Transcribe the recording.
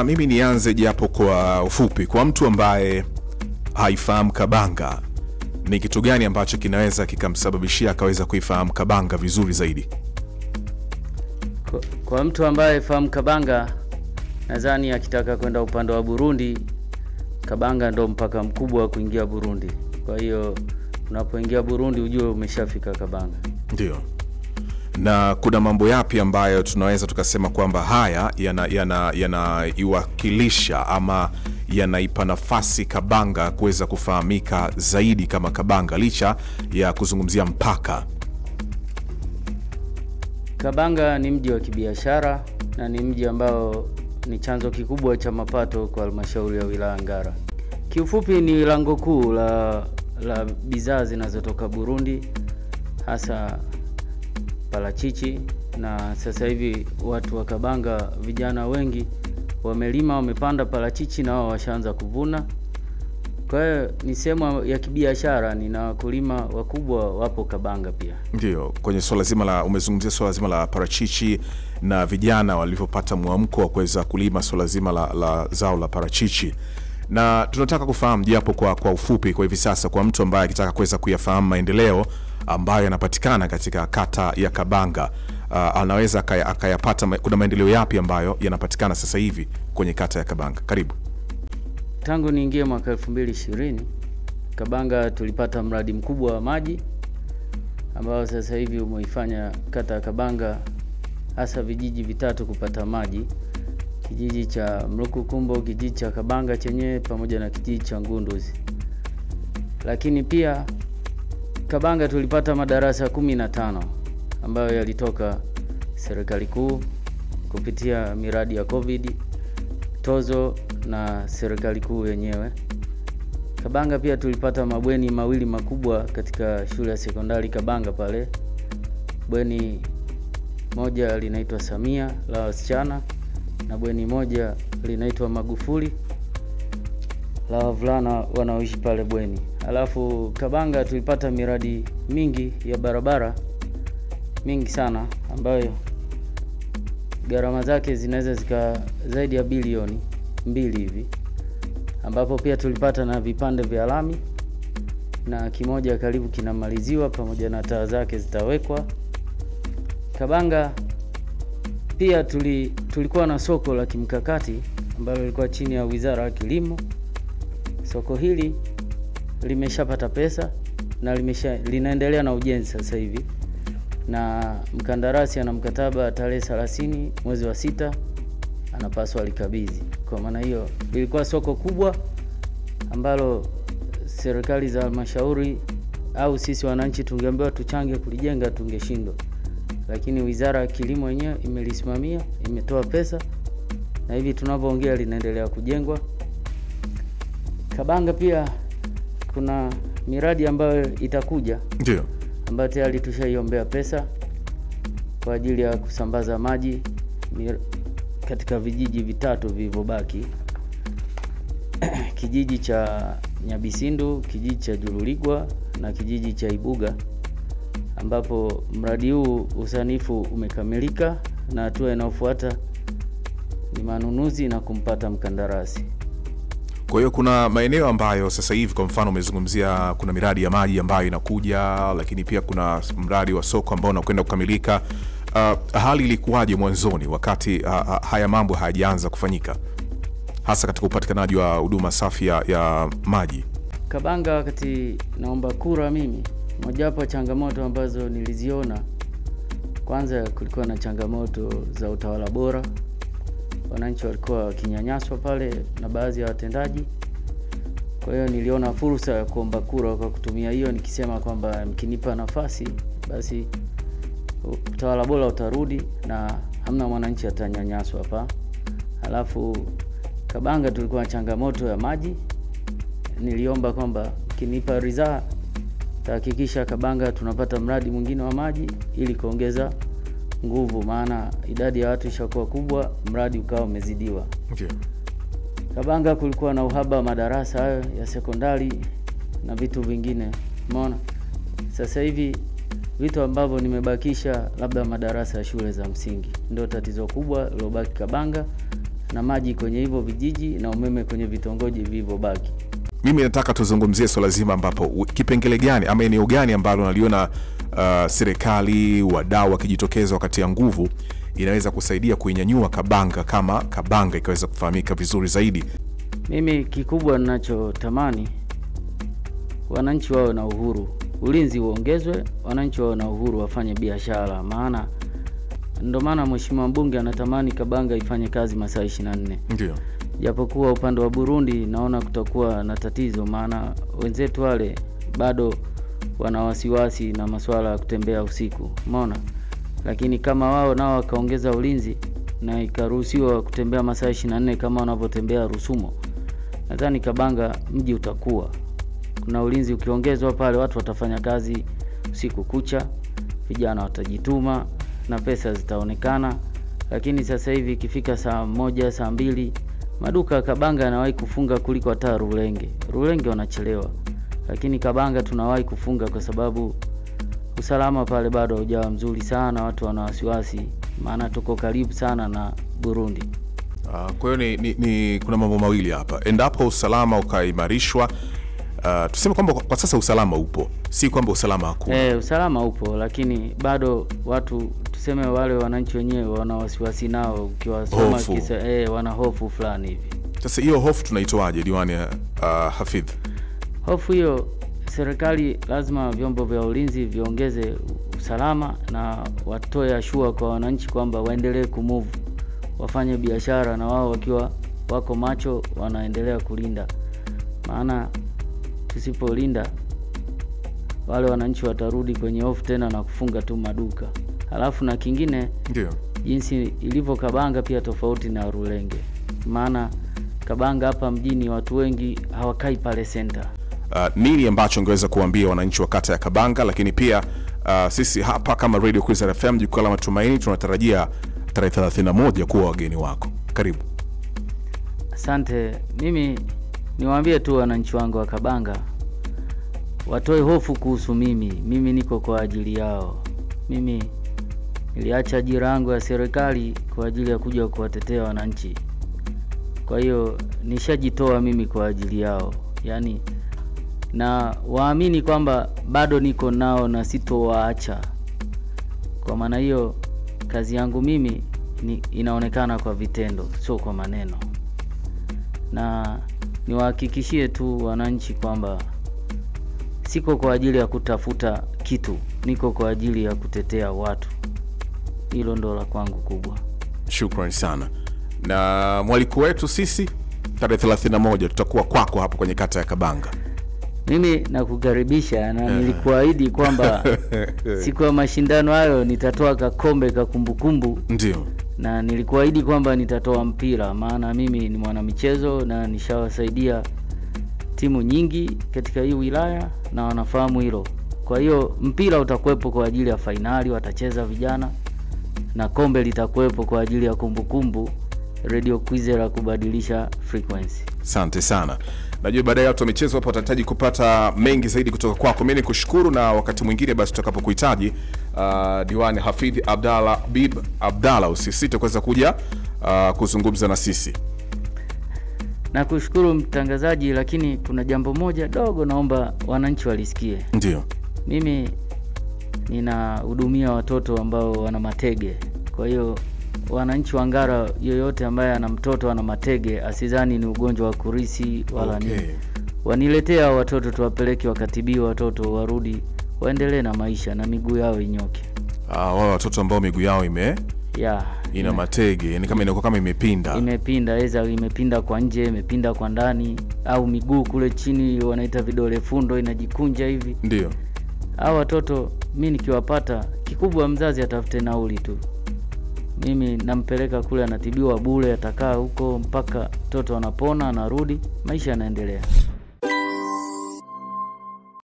Mimi nianze japo kwa ufupi. Kwa mtu ambaye haifahamu Kabanga, ni kitu gani ambacho kinaweza kikamsababishia akaweza kuifahamu Kabanga vizuri zaidi? Kwa mtu ambaye haifahamu Kabanga, nadhani akitaka kwenda upande wa Burundi, Kabanga ndo mpaka mkubwa wa kuingia Burundi. Kwa hiyo unapoingia Burundi ujue umeshafika Kabanga. Ndio. Na kuna mambo yapi ambayo tunaweza tukasema kwamba haya yanaiwakilisha ama yanaipa nafasi Kabanga kuweza kufahamika zaidi kama Kabanga licha ya kuzungumzia mpaka? Kabanga ni mji wa kibiashara na ni mji ambao ni chanzo kikubwa cha mapato kwa halmashauri ya wilaya Ngara. Kiufupi ni lango kuu la bidhaa zinazotoka Burundi, hasa parachichi, na sasa hivi watu wa Kabanga vijana wengi wamepanda parachichi na wao washaanza kuvuna. Kwa hiyo ni sehemu ya kibiashara, na wakulima wakubwa wapo Kabanga pia. Ndio, kwenye swala zima la umezungumzia swala zima la parachichi na vijana walivyopata mwamko wa kuweza kulima swala zima la zao la parachichi. Na tunataka kufahamu japo kwa ufupi kwa hivi sasa, kwa mtu ambaye akitaka kuweza kuyafahamu maendeleo ambayo yanapatikana katika kata ya Kabanga, anaweza akayapata. Kuna maendeleo yapi ambayo yanapatikana sasa hivi kwenye kata ya Kabanga? Karibu. Tangu niingie mwaka 2020 Kabanga tulipata mradi mkubwa wa maji ambao sasa hivi umeifanya kata ya Kabanga hasa vijiji vitatu kupata maji: kijiji cha Mrukukumbo, kijiji cha Kabanga chenyewe pamoja na kijiji cha Ngunduzi. Lakini pia Kabanga tulipata madarasa 15 ambayo yalitoka serikali kuu kupitia miradi ya COVID, tozo na serikali kuu yenyewe. Kabanga pia tulipata mabweni mawili makubwa katika shule ya sekondari Kabanga pale. Bweni moja linaitwa Samia la wasichana na bweni moja linaitwa Magufuli la wavulana wanaoishi pale bweni. Alafu Kabanga tulipata miradi mingi ya barabara mingi sana ambayo gharama zake zinaweza zika zaidi ya bilioni 2 hivi, ambapo pia tulipata na vipande vya lami na kimoja karibu kinamaliziwa pamoja na taa zake zitawekwa. Kabanga pia tulikuwa na soko la kimkakati ambalo lilikuwa chini ya Wizara ya Kilimo. Soko hili limeshapata pesa na linaendelea na ujenzi sasa hivi, na mkandarasi ana mkataba tarehe 30 mwezi wa 6 anapaswa likabidhi. Kwa maana hiyo lilikuwa soko kubwa ambalo serikali za halmashauri au sisi wananchi tungeambiwa tuchange kulijenga tungeshindwa, lakini Wizara ya Kilimo yenyewe imelisimamia, imetoa pesa na hivi tunavyoongea linaendelea kujengwa. Kabanga pia kuna miradi ambayo itakuja, ndio ambayo tayari tushaiombea pesa kwa ajili ya kusambaza maji katika vijiji vitatu vilivyobaki: kijiji cha Nyabisindu, kijiji cha Jululigwa na kijiji cha Ibuga, ambapo mradi huu usanifu umekamilika na hatua inayofuata ni manunuzi na kumpata mkandarasi. Kwa hiyo kuna maeneo ambayo sasa hivi, kwa mfano umezungumzia kuna miradi ya maji ambayo inakuja, lakini pia kuna mradi wa soko ambao unakwenda kukamilika. Hali ilikuwaje mwanzoni wakati haya mambo hayajaanza kufanyika, hasa katika upatikanaji wa huduma safi ya maji? Kabanga wakati naomba kura mimi, mojawapo changamoto ambazo niliziona, kwanza kulikuwa na changamoto za utawala bora. Wananchi walikuwa wakinyanyaswa pale na baadhi ya watendaji. Kwa hiyo niliona fursa ya kuomba kura kwa kutumia hiyo, nikisema kwamba mkinipa nafasi basi utawala bora utarudi na hamna mwananchi atanyanyaswa hapa. Alafu Kabanga tulikuwa na changamoto ya maji. Niliomba kwamba mkinipa ridhaa tahakikisha Kabanga tunapata mradi mwingine wa maji ili kuongeza nguvu, maana idadi ya watu ishakuwa kubwa, mradi ukawa umezidiwa. Okay. Kabanga kulikuwa na uhaba wa madarasa hayo ya sekondari na vitu vingine. Umeona? Sasa hivi vitu ambavyo nimebakisha labda madarasa ya shule za msingi ndio tatizo kubwa lilobaki Kabanga. na maji kwenye hivyo vijiji na umeme kwenye vitongoji vilivyobaki. Mimi nataka tuzungumzie swala zima ambapo kipengele gani ama eneo gani ambalo unaliona serikali, wadau wakijitokeza wakati ya nguvu inaweza kusaidia kuinyanyua Kabanga kama Kabanga ikaweza kufahamika vizuri zaidi. Mimi kikubwa ninachotamani wananchi wao na uhuru. Ulinzi uongezwe, wananchi wao na uhuru wafanye biashara. Ndio maana mheshimiwa mbunge anatamani Kabanga ifanye kazi masaa 24. Ndio. Japokuwa upande wa Burundi naona kutakuwa na tatizo, maana wenzetu wale bado wana wasiwasi na masuala ya kutembea usiku. Umeona? Lakini kama wao nao wakaongeza ulinzi na ikaruhusiwa kutembea masaa 24 kama wanavyotembea Rusumo, nadhani Kabanga mji utakuwa. Kuna ulinzi ukiongezwa pale, watu watafanya kazi usiku kucha, vijana watajituma na pesa zitaonekana. Lakini sasa hivi ikifika saa 1, saa 2, maduka Kabanga yanawahi kufunga kuliko hata Rulenge. Rulenge wanachelewa. Lakini Kabanga tunawahi kufunga kwa sababu usalama pale bado haujawa mzuri sana, watu wana wasiwasi, maana tuko karibu sana na Burundi. Kwa hiyo ni kuna mambo mawili hapa. Endapo usalama ukaimarishwa, tuseme kwamba kwa sasa usalama upo, si kwamba usalama hakuna. Usalama upo, lakini bado watu, tuseme wale wananchi wenyewe wana wasiwasi nao, ukiwasoma kisa wana hofu fulani hivi. Sasa hiyo hofu tunaitoaje, Diwani Hafidh? Hofu hiyo serikali lazima vyombo vya ulinzi viongeze usalama na watoe ashua kwa wananchi kwamba waendelee kumove, wafanye biashara na wao wakiwa wako macho, wanaendelea kulinda. Maana tusipolinda wale wananchi watarudi kwenye hofu tena na kufunga tu maduka. Halafu na kingine, ndio jinsi ilivyo Kabanga pia tofauti na Rulenge. Maana Kabanga hapa mjini watu wengi hawakai pale center. Nini ambacho ungeweza kuambia wananchi wa kata ya Kabanga, lakini pia sisi hapa kama Radio Kwizera FM Jukwaa la Matumaini tunatarajia tarehe 31 kuwa wageni wako. Karibu. Asante. Mimi niwaambie tu wananchi wangu wa Kabanga watoe hofu kuhusu mimi niko kwa ajili yao. Mimi niliacha ajira yangu ya serikali kwa ajili ya kuja kuwatetea wananchi. Kwa hiyo nishajitoa mimi kwa ajili yao. Yaani na waamini kwamba bado niko nao na sitowaacha. Kwa maana hiyo kazi yangu mimi inaonekana kwa vitendo, sio kwa maneno. Na niwahakikishie tu wananchi kwamba siko kwa ajili ya kutafuta kitu, niko kwa ajili ya kutetea watu. Hilo ndo la kwangu kubwa. Shukrani sana. Na mwaliko wetu sisi tarehe 31 tutakuwa kwako hapo kwenye kata ya Kabanga. Mimi nakukaribisha na nilikuahidi kwamba siku ya mashindano hayo nitatoa kakombe ka kumbukumbu. Ndio. Na nilikuahidi kwamba nitatoa mpira, maana mimi ni mwanamichezo na nishawasaidia timu nyingi katika hii wilaya na wanafahamu hilo. Kwa hiyo mpira utakuwepo kwa ajili ya finali, watacheza vijana, na kombe litakuwepo kwa ajili ya kumbukumbu. Radio Kwizera kubadilisha frequency. Asante sana. Najua baadaye watu wa michezo hapo watahitaji kupata mengi zaidi kutoka kwako. Mimi nikushukuru, na wakati mwingine basi tutakapokuhitaji Diwani Hafidh Abdalla usisite kuweza kuja kuzungumza na sisi. Nakushukuru mtangazaji, lakini kuna jambo moja dogo naomba wananchi walisikie. Ndio. Mimi ninahudumia watoto ambao wana matege. Kwa hiyo wananchi wa Ngara yoyote ambaye ana mtoto ana matege asizani ni ugonjwa wa kurisi wala nini. Waniletea watoto tuwapeleke wakatibiwa, watoto warudi waendelee na maisha na miguu yao inyoke. Wao watoto ambao miguu yao ina matege, yani kama inakuwa kama imepinda. Aidha imepinda kwa nje, imepinda kwa ndani, au miguu kule chini wanaita vidole fundo inajikunja hivi. Ndio. Hao watoto mimi nikiwapata, kikubwa mzazi atafute nauli tu. Mimi nampeleka kule, anatibiwa bure, atakaa huko mpaka mtoto anapona, anarudi, maisha yanaendelea.